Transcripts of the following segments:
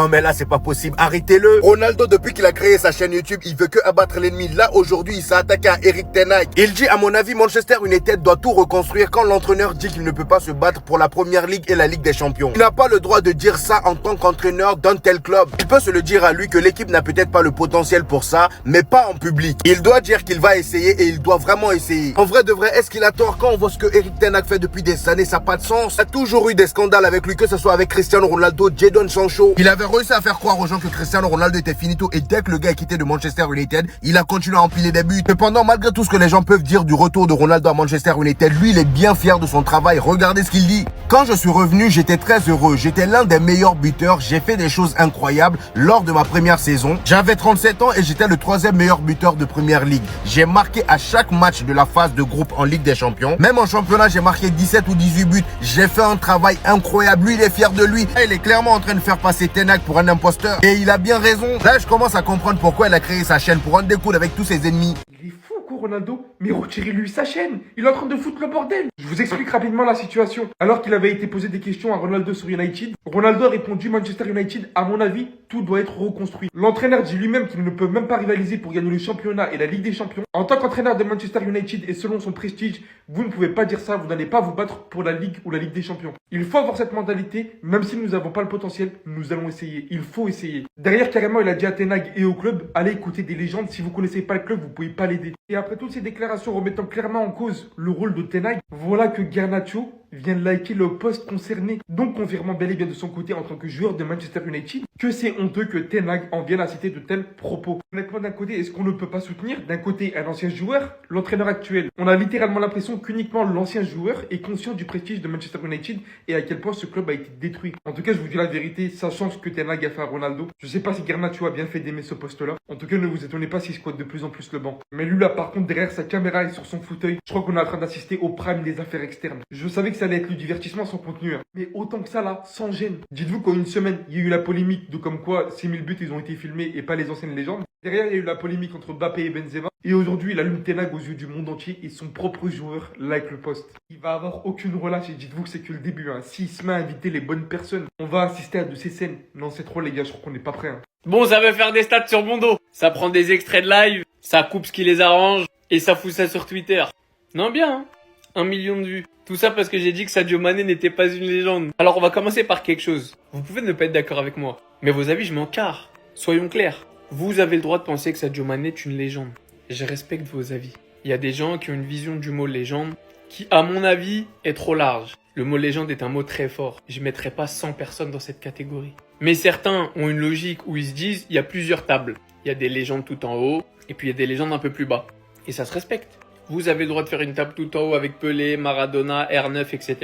Oh mais là c'est pas possible, arrêtez-le. Ronaldo depuis qu'il a créé sa chaîne YouTube, il veut que abattre l'ennemi. Là aujourd'hui il s'est attaqué à Erik ten Hag. Il dit à mon avis Manchester United doit tout reconstruire quand l'entraîneur dit qu'il ne peut pas se battre pour la Première Ligue et la Ligue des Champions. Il n'a pas le droit de dire ça en tant qu'entraîneur d'un tel club. Il peut se le dire à lui que l'équipe n'a peut-être pas le potentiel pour ça, mais pas en public. Il doit dire qu'il va essayer et il doit vraiment essayer. En vrai de vrai, est-ce qu'il a tort? Quand on voit ce que Erik ten Hag fait depuis des années, ça n'a pas de sens. Il y a toujours eu des scandales avec lui, que ce soit avec Cristiano Ronaldo, Jadon Sancho. Il avait réussi à faire croire aux gens que Cristiano Ronaldo était finito et dès que le gars est quitté de Manchester United, il a continué à empiler des buts. Cependant, malgré tout ce que les gens peuvent dire du retour de Ronaldo à Manchester United, lui il est bien fier de son travail. Regardez ce qu'il dit. Quand je suis revenu, j'étais très heureux. J'étais l'un des meilleurs buteurs. J'ai fait des choses incroyables lors de ma première saison. J'avais 37 ans et j'étais le 3e meilleur buteur de Première Ligue. J'ai marqué à chaque match de la phase de groupe en Ligue des Champions. Même en championnat, j'ai marqué 17 ou 18 buts. J'ai fait un travail incroyable. Lui, il est fier de lui. Il est clairement en train de faire passer ten Hag pour un imposteur. Et il a bien raison. Là, je commence à comprendre pourquoi il a créé sa chaîne, pour rendre des coudes avec tous ses ennemis. Il est fou, quoi, Ronaldo. Mais retirez-lui sa chaîne. Il est en train de foutre le bordel. Je vous explique rapidement la situation. Alors qu'il avait été posé des questions à Ronaldo sur United, Ronaldo a répondu: Manchester United, à mon avis, tout doit être reconstruit. L'entraîneur dit lui-même qu'il ne peut même pas rivaliser pour gagner le championnat et la Ligue des Champions. En tant qu'entraîneur de Manchester United et selon son prestige, vous ne pouvez pas dire ça, vous n'allez pas vous battre pour la Ligue ou la Ligue des Champions. Il faut avoir cette mentalité, même si nous n'avons pas le potentiel, nous allons essayer. Il faut essayer. Derrière, carrément, il a dit à ten Hag et au club: allez écouter des légendes, si vous connaissez pas le club, vous pouvez pas l'aider. Et après toutes ces déclarations remettant clairement en cause le rôle de ten Hag, voilà que Garnacho vient de liker le post concerné, donc confirmant bel et bien de son côté en tant que joueur de Manchester United que c'est honteux que ten Hag en vienne à citer de tels propos. Honnêtement, d'un côté, est-ce qu'on ne peut pas soutenir d'un côté un ancien joueur, l'entraîneur actuel? On a littéralement l'impression qu'uniquement l'ancien joueur est conscient du prestige de Manchester United et à quel point ce club a été détruit. En tout cas, je vous dis la vérité, sachant ce que ten Hag a fait à Ronaldo, je sais pas si Garnacho a bien fait d'aimer ce poste-là. En tout cas, ne vous étonnez pas s'il squatte de plus en plus le banc. Mais lui là, par contre, derrière sa caméra et sur son fauteuil, je crois qu'on est en train d'assister au prime des affaires externes. Je savais que ça allait être le divertissement sans contenu, hein. Mais autant que ça là, sans gêne. Dites-vous qu'en une semaine, il y a eu la polémique de comme quoi 6000 buts ils ont été filmés et pas les anciennes légendes. Derrière, il y a eu la polémique entre Mbappé et Benzema. Et aujourd'hui, il allume ten Hag aux yeux du monde entier et son propre joueur like le poste. Il va avoir aucune relâche et dites-vous que c'est que le début, hein. S'il se met à inviter les bonnes personnes, on va assister à de ces scènes. Non, c'est trop les gars, je crois qu'on n'est pas prêts, hein. Bon, ça veut faire des stats sur mon dos. Ça prend des extraits de live, ça coupe ce qui les arrange et ça fout ça sur Twitter. Non, bien, hein. 1 million de vues. Tout ça parce que j'ai dit que Sadio Mané n'était pas une légende. Alors on va commencer par quelque chose. Vous pouvez ne pas être d'accord avec moi, mais vos avis je m'en carre. Soyons clairs. Vous avez le droit de penser que Sadio Mané est une légende. Je respecte vos avis. Il y a des gens qui ont une vision du mot légende qui, à mon avis, est trop large. Le mot légende est un mot très fort. Je ne mettrai pas 100 personnes dans cette catégorie. Mais certains ont une logique où ils se disent il y a plusieurs tables. Il y a des légendes tout en haut et puis il y a des légendes un peu plus bas. Et ça se respecte. Vous avez le droit de faire une table tout en haut avec Pelé, Maradona, R9, etc.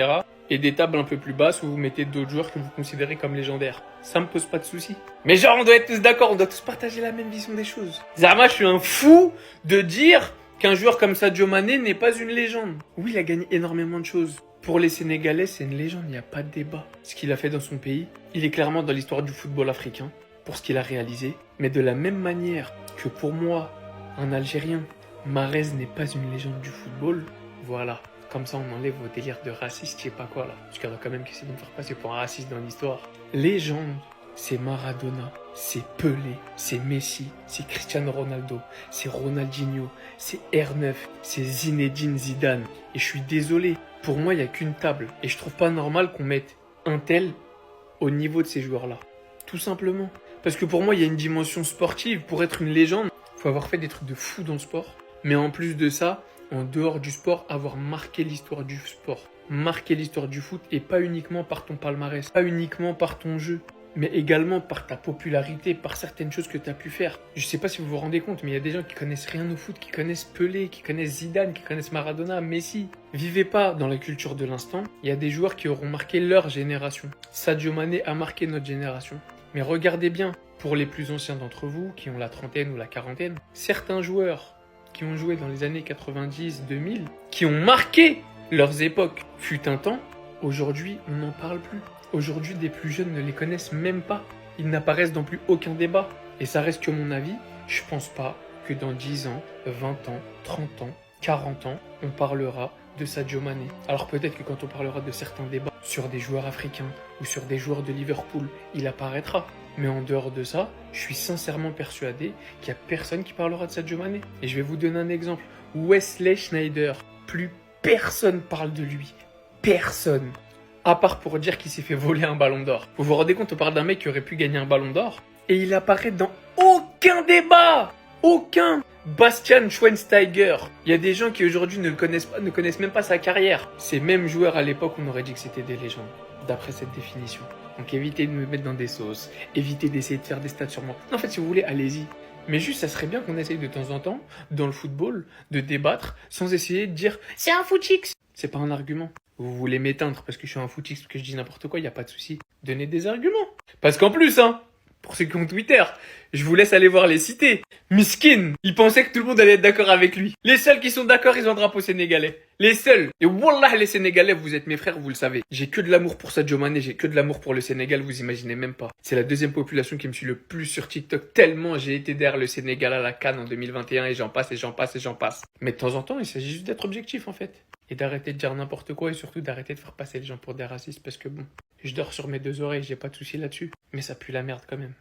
Et des tables un peu plus basses où vous mettez d'autres joueurs que vous considérez comme légendaires. Ça me pose pas de soucis. Mais genre, on doit être tous d'accord, on doit tous partager la même vision des choses. Zama, je suis un fou de dire qu'un joueur comme Sadio Mané n'est pas une légende. Oui, il a gagné énormément de choses. Pour les Sénégalais, c'est une légende, il n'y a pas de débat. Ce qu'il a fait dans son pays, il est clairement dans l'histoire du football africain, pour ce qu'il a réalisé. Mais de la même manière que pour moi, un Algérien, Mahrez n'est pas une légende du football, voilà. Comme ça, on enlève vos délires de raciste, je sais pas quoi là. Parce qu'il y en a quand même qui essaient de me faire passer pour un raciste dans l'histoire. Légende, c'est Maradona, c'est Pelé, c'est Messi, c'est Cristiano Ronaldo, c'est Ronaldinho, c'est R9, c'est Zinedine Zidane. Et je suis désolé, pour moi, il n'y a qu'une table. Et je trouve pas normal qu'on mette un tel au niveau de ces joueurs-là. Tout simplement. Parce que pour moi, il y a une dimension sportive. Pour être une légende, il faut avoir fait des trucs de fou dans le sport. Mais en plus de ça, en dehors du sport, avoir marqué l'histoire du sport. Marquer l'histoire du foot et pas uniquement par ton palmarès, pas uniquement par ton jeu, mais également par ta popularité, par certaines choses que tu as pu faire. Je sais pas si vous vous rendez compte, mais il y a des gens qui connaissent rien au foot, qui connaissent Pelé, qui connaissent Zidane, qui connaissent Maradona, Messi. Vivez pas dans la culture de l'instant. Il y a des joueurs qui auront marqué leur génération. Sadio Mané a marqué notre génération. Mais regardez bien, pour les plus anciens d'entre vous, qui ont la trentaine ou la quarantaine, certains joueurs qui ont joué dans les années 90-2000, qui ont marqué leurs époques, fut un temps, aujourd'hui on n'en parle plus. Aujourd'hui des plus jeunes ne les connaissent même pas. Ils n'apparaissent dans plus aucun débat. Et ça reste que mon avis, je pense pas que dans 10 ans, 20 ans, 30 ans, 40 ans, on parlera de Sadio Mané. Alors peut-être que quand on parlera de certains débats sur des joueurs africains ou sur des joueurs de Liverpool, il apparaîtra. Mais en dehors de ça, je suis sincèrement persuadé qu'il n'y a personne qui parlera de Sadio Mané. Et je vais vous donner un exemple. Wesley Sneijder, plus personne parle de lui. Personne. À part pour dire qu'il s'est fait voler un ballon d'or. Vous vous rendez compte, on parle d'un mec qui aurait pu gagner un ballon d'or et il apparaît dans aucun débat. Aucun. Bastian Schweinsteiger. Il y a des gens qui aujourd'hui ne le connaissent pas, ne connaissent même pas sa carrière. Ces mêmes joueurs à l'époque, on aurait dit que c'était des légendes, d'après cette définition. Donc évitez de me mettre dans des sauces, évitez d'essayer de faire des stats sur moi. En fait, si vous voulez, allez-y. Mais juste, ça serait bien qu'on essaye de temps en temps, dans le football, de débattre sans essayer de dire « c'est un footix ». C'est pas un argument. Vous voulez m'éteindre parce que je suis un footix, parce que je dis n'importe quoi, il n'y a pas de souci. Donnez des arguments. Parce qu'en plus, pour ceux qui ont Twitter, je vous laisse aller voir les cités. Miskin, il pensait que tout le monde allait être d'accord avec lui. Les seuls qui sont d'accord, ils ont un drapeau sénégalais. Les seuls. Et wallah, les Sénégalais, vous êtes mes frères, vous le savez. J'ai que de l'amour pour Sadio Mané, j'ai que de l'amour pour le Sénégal, vous imaginez même pas. C'est la deuxième population qui me suit le plus sur TikTok, tellement j'ai été derrière le Sénégal à la CAN en 2021 et j'en passe et j'en passe et j'en passe. Mais de temps en temps, il s'agit juste d'être objectif en fait. Et d'arrêter de dire n'importe quoi et surtout d'arrêter de faire passer les gens pour des racistes parce que bon, je dors sur mes deux oreilles, j'ai pas de soucis là-dessus. Mais ça pue la merde quand même.